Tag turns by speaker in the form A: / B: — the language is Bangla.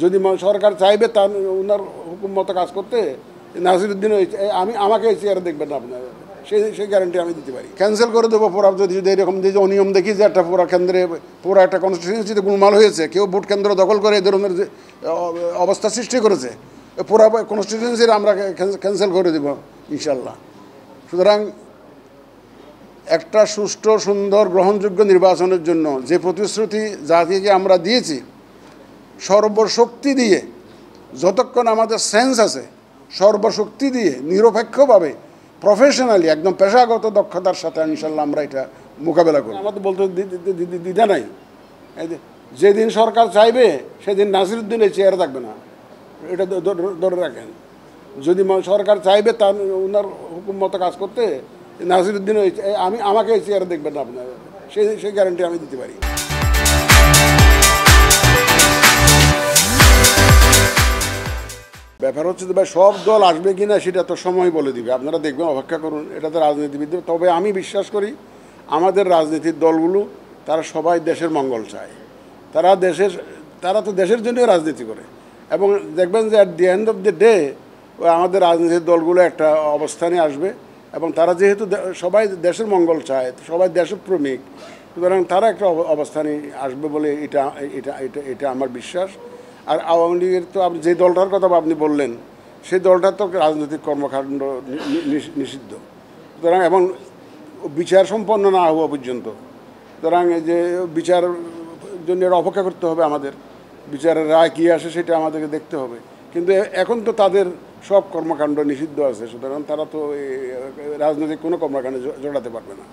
A: যদি সরকার চাইবে তার ওনার হুকুম মতো কাজ করতে, নাসিরুদ্দিন আমাকে এই চেয়ারে দেখবেন না আপনার, সেই গ্যারান্টি আমি দিতে পারি। ক্যান্সেল করে দেবো পুরা, যদি এরকম যে অনিয়ম দেখি যে একটা পুরা কেন্দ্রে, পুরা একটা কনস্টিটিউয়েন্সিতে গোলমাল হয়েছে, কেউ ভোট কেন্দ্র দখল করে এই ধরনের যে অবস্থা সৃষ্টি করেছে, পুরা কনস্টিটিউয়েন্সির আমরা ক্যান্সেল করে দেব ইনশাল্লাহ। সুতরাং একটা সুষ্ঠু, সুন্দর, গ্রহণযোগ্য নির্বাচনের জন্য যে প্রতিশ্রুতি জাতিকে আমরা দিয়েছি, সর্বশক্তি দিয়ে, যতক্ষণ আমাদের সেন্স আছে, সর্বশক্তি দিয়ে নিরপেক্ষভাবে প্রফেশনালি একদম পেশাগত দক্ষতার সাথে ইনশাল্লাহ আমরা এটা মোকাবেলা করি। আমাদের বলতে দ্বিধা নাই, যেদিন সরকার চাইবে সেদিন নাসিরুদ্দিন এই চেয়ারে থাকবে না, এটা ধরে রাখেন। যদি সরকার চাইবে তার ওনার হুকুম মতো কাজ করতে, নাসিরুদ্দিন আমাকে এই চেয়ারে দেখবেন না আপনার, সেই গ্যারান্টি আমি দিতে পারি। ব্যাপার হচ্ছে তো ভাই, সব দল আসবে কিনা সেটা তো সময় বলে দিবে, আপনারা দেখবেন, অপেক্ষা করুন। এটা তো রাজনীতিবিদ। তবে আমি বিশ্বাস করি আমাদের রাজনীতির দলগুলো তারা সবাই দেশের মঙ্গল চায়, তারা তো দেশের জন্যই রাজনীতি করে। এবং দেখবেন যে at the end of the day আমাদের রাজনীতির দলগুলো একটা অবস্থানে আসবে, এবং তারা যেহেতু সবাই দেশের মঙ্গল চায়, সবাই দেশপ্রেমিক, সুতরাং তারা একটা অবস্থানে আসবে বলে এটা এটা এটা এটা আমার বিশ্বাস। আর আওয়ামী লীগের তো আপনি যে দলটার কথা আপনি বললেন, সেই দলটার তো রাজনৈতিক কর্মকাণ্ড নিষিদ্ধ, সুতরাং এবং বিচার সম্পন্ন না হওয়া পর্যন্ত, সুতরাং এই যে বিচার জন্য অপেক্ষা করতে হবে আমাদের, বিচারের রায় কী আসে সেটা আমাদেরকে দেখতে হবে। কিন্তু এখন তো তাদের সব কর্মকাণ্ড নিষিদ্ধ আছে, সুতরাং তারা তো রাজনৈতিক কোনো কর্মকাণ্ডে জড়াতে পারবে না।